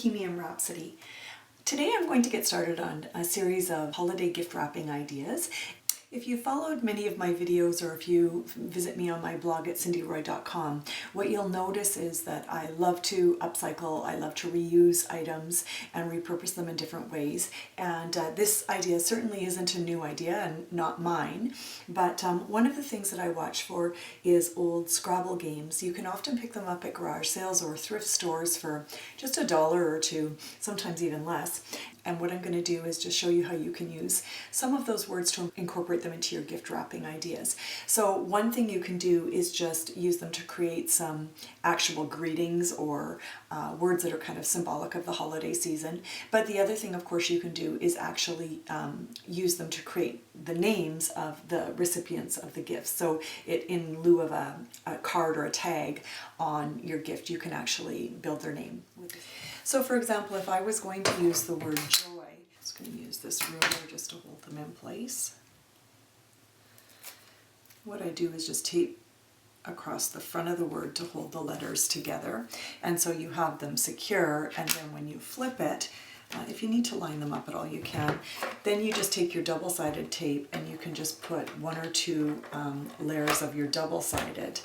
Bohemian Rhapsody. Today I'm going to get started on a series of holiday gift wrapping ideas. If you followed many of my videos or if you visit me on my blog at cindyroy.com, what you'll notice is that I love to upcycle, I love to reuse items and repurpose them in different ways. And this idea certainly isn't a new idea and not mine, but one of the things that I watch for is old Scrabble games. You can often pick them up at garage sales or thrift stores for just $1 or $2, sometimes even less. And what I'm going to do is just show you how you can use some of those words to incorporate them into your gift wrapping ideas. So one thing you can do is just use them to create some actual greetings or words that are kind of symbolic of the holiday season. But the other thing, of course, you can do is actually use them to create the names of the recipients of the gifts. So in lieu of a card or a tag on your gift, you can actually build their name with it. So for example, if I was going to use the word joy, I'm just going to use this ruler just to hold them in place. What I do is just tape across the front of the word to hold the letters together. And so you have them secure, and then when you flip it, if you need to line them up at all, you can. Then you just take your double-sided tape and you can just put one or two layers of your double-sided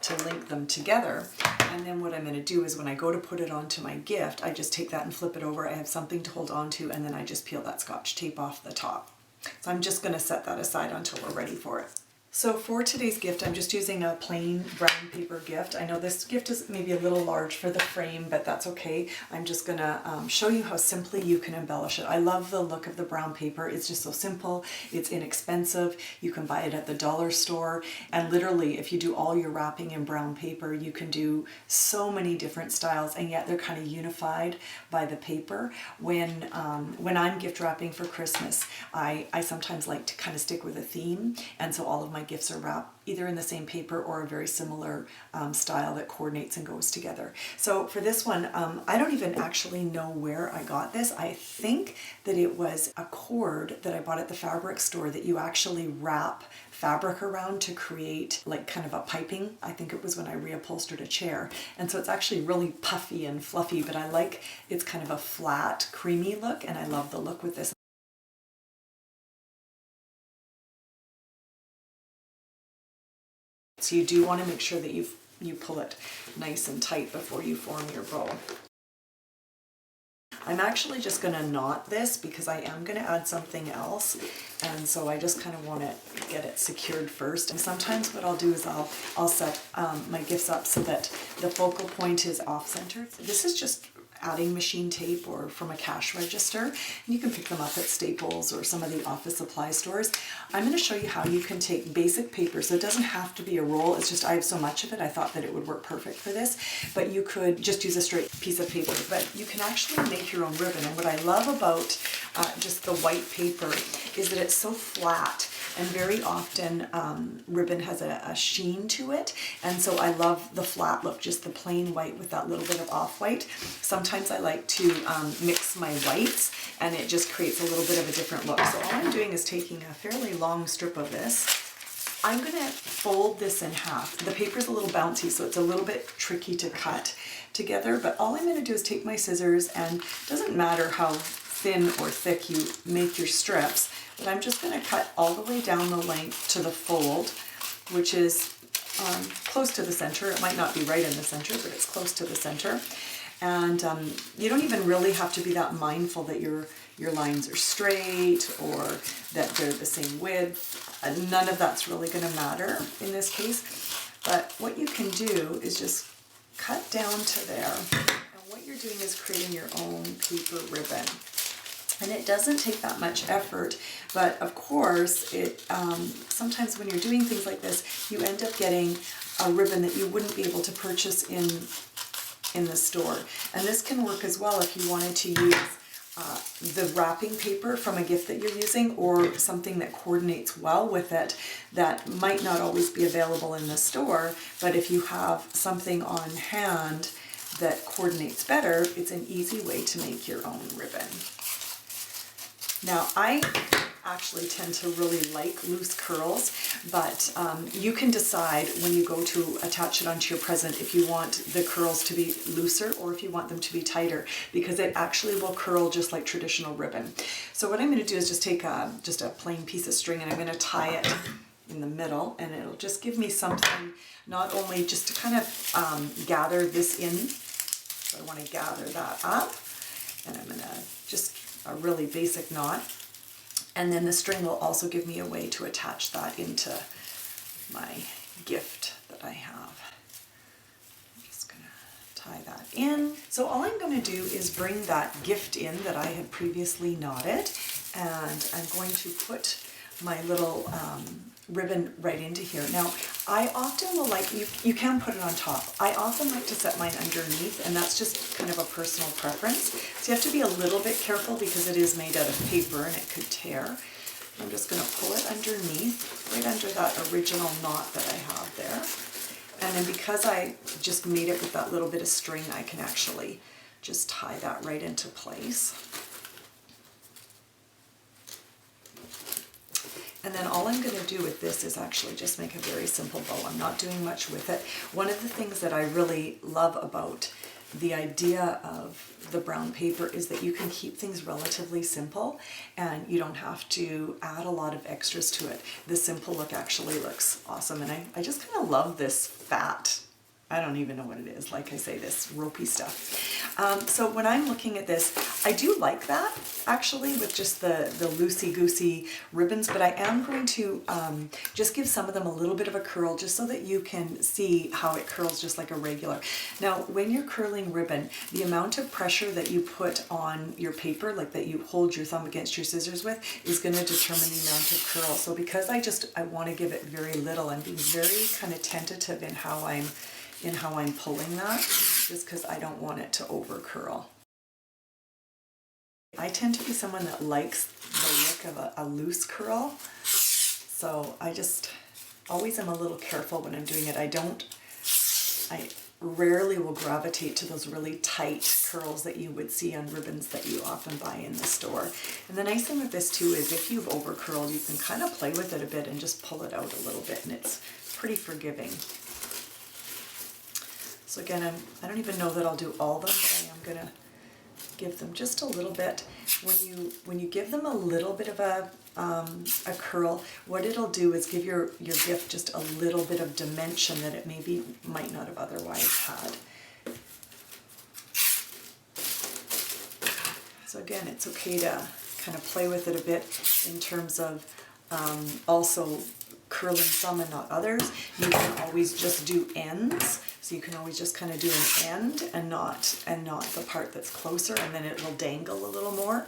to link them together. And then what I'm going to do is when I go to put it onto my gift, I just take that and flip it over. I have something to hold on to, and then I just peel that Scotch tape off the top. So I'm just going to set that aside until we're ready for it. So for today's gift, I'm just using a plain brown paper gift. I know this gift is maybe a little large for the frame, but that's okay. I'm just gonna show you how simply you can embellish it. I love the look of the brown paper. It's just so simple, it's inexpensive. You can buy it at the dollar store, and literally if you do all your wrapping in brown paper, you can do so many different styles, and yet they're kind of unified by the paper. When I'm gift wrapping for Christmas, I sometimes like to kind of stick with a theme, and so all of my gifts are wrapped either in the same paper or a very similar style that coordinates and goes together. So for this one, I don't even actually know where I got this. I think that it was a cord that I bought at the fabric store that you actually wrap fabric around to create like kind of a piping. I think it was when I reupholstered a chair. And so it's actually really puffy and fluffy, but I like it's kind of a flat, creamy look, and I love the look with this. So you do want to make sure that you pull it nice and tight before you form your bow. I'm actually just going to knot this because I am going to add something else, and so I just kind of want to get it secured first. And sometimes what I'll do is I'll set my gifts up so that the focal point is off-center. This is just adding machine tape or from a cash register, and you can pick them up at Staples or some of the office supply stores. I'm going to show you how you can take basic paper, so it doesn't have to be a roll, it's just I have so much of it I thought that it would work perfect for this, but you could just use a straight piece of paper, but you can actually make your own ribbon. And what I love about just the white paper is that it's so flat, and very often ribbon has a sheen to it, and so I love the flat look, just the plain white with that little bit of off-white. Sometimes I like to mix my whites, and it just creates a little bit of a different look. So all I'm doing is taking a fairly long strip of this. I'm going to fold this in half. The paper's a little bouncy, so it's a little bit tricky to cut together, but all I'm going to do is take my scissors, and it doesn't matter how thin or thick you make your strips, but I'm just going to cut all the way down the length to the fold, which is close to the center. It might not be right in the center, but it's close to the center. And you don't even really have to be that mindful that your lines are straight or that they're the same width. None of that's really going to matter in this case. But what you can do is just cut down to there. And what you're doing is creating your own paper ribbon. And it doesn't take that much effort, but of course, sometimes when you're doing things like this, you end up getting a ribbon that you wouldn't be able to purchase in the store. And this can work as well if you wanted to use the wrapping paper from a gift that you're using, or something that coordinates well with it that might not always be available in the store, but if you have something on hand that coordinates better, it's an easy way to make your own ribbon. Now I actually tend to really like loose curls, but you can decide when you go to attach it onto your present if you want the curls to be looser or if you want them to be tighter, because it actually will curl just like traditional ribbon. So what I'm going to do is just take just a plain piece of string, and I'm going to tie it in the middle, and it'll just give me something not only just to kind of gather this in. So I want to gather that up, and I'm going to just a really basic knot. And then the string will also give me a way to attach that into my gift that I have. I'm just gonna tie that in. So all I'm gonna do is bring that gift in that I had previously knotted, and I'm going to put my little ribbon right into here. Now, I often will like, you can put it on top. I often like to set mine underneath, and that's just kind of a personal preference. So you have to be a little bit careful because it is made out of paper and it could tear. I'm just going to pull it underneath, right under that original knot that I have there. And then because I just made it with that little bit of string, I can actually just tie that right into place. And then all I'm going to do with this is actually just make a very simple bow. I'm not doing much with it. One of the things that I really love about the idea of the brown paper is that you can keep things relatively simple and you don't have to add a lot of extras to it. The simple look actually looks awesome, and I just kind of love this fat, I don't even know what it is, like I say, this ropey stuff. So when I'm looking at this, I do like that actually with just the loosey-goosey ribbons, but I am going to just give some of them a little bit of a curl just so that you can see how it curls just like a regular. Now when you're curling ribbon, the amount of pressure that you put on your paper, like that you hold your thumb against your scissors with, is going to determine the amount of curl. So because I want to give it very little, I'm being very kind of tentative in how I'm pulling that, just because I don't want it to over curl. I tend to be someone that likes the look of a loose curl, so I just always am a little careful when I'm doing it. I rarely will gravitate to those really tight curls that you would see on ribbons that you often buy in the store. And the nice thing with this too is if you've over curled, you can kind of play with it a bit and just pull it out a little bit, and it's pretty forgiving. So again, I don't even know that I'll do all of them, but I am going to give them just a little bit. When you give them a little bit of a curl, what it'll do is give your gift just a little bit of dimension that it might not have otherwise had. So again, it's okay to kind of play with it a bit in terms of also curling some and not others. You can always just do ends. So you can always just kind of do an end and not the part that's closer, and then it will dangle a little more.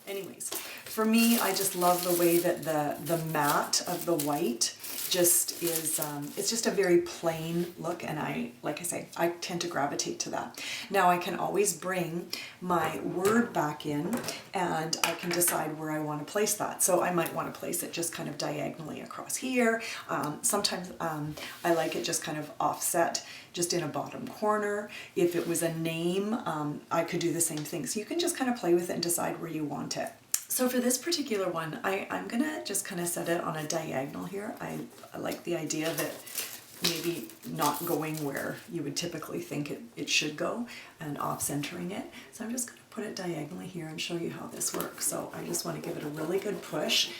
Anyways, for me, I just love the way that the matte of the white just is, it's just a very plain look, and like I say, I tend to gravitate to that. Now I can always bring my word back in, and I can decide where I want to place that. So I might want to place it just kind of diagonally across here. Sometimes I like it just kind of offset just in a bottom corner. If it was a name, I could do the same thing. So you can just kind of play with it and decide where you want it. So for this particular one, I'm gonna just kind of set it on a diagonal here. I like the idea of it maybe not going where you would typically think it should go and off-centering it. So I'm just gonna put it diagonally here and show you how this works. So I just want to give it a really good push,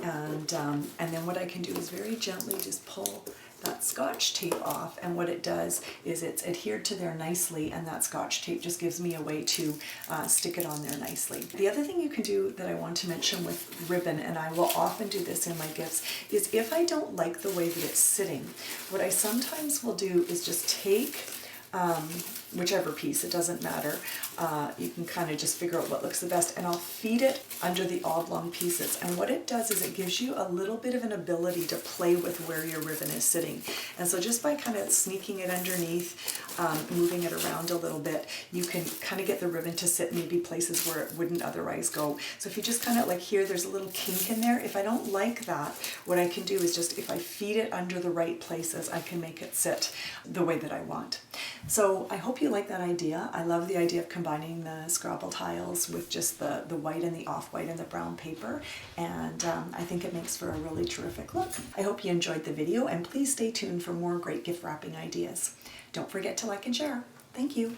and then what I can do is very gently just pull that Scotch tape off, and what it does is it's adhered to there nicely, and that Scotch tape just gives me a way to stick it on there nicely. The other thing you can do that I want to mention with ribbon, and I will often do this in my gifts, is if I don't like the way that it's sitting, what I sometimes will do is just take whichever piece, it doesn't matter. You can kind of just figure out what looks the best, and I'll feed it under the oblong pieces. And what it does is it gives you a little bit of an ability to play with where your ribbon is sitting. And so just by kind of sneaking it underneath, moving it around a little bit, you can kind of get the ribbon to sit maybe places where it wouldn't otherwise go. So if you just kind of like here, there's a little kink in there. If I don't like that, what I can do is just, if I feed it under the right places, I can make it sit the way that I want. So I hope you like that idea. I love the idea of combining the Scrabble tiles with just the white and the off-white and the brown paper, and I think it makes for a really terrific look. I hope you enjoyed the video, and please stay tuned for more great gift wrapping ideas. Don't forget to like and share. Thank you.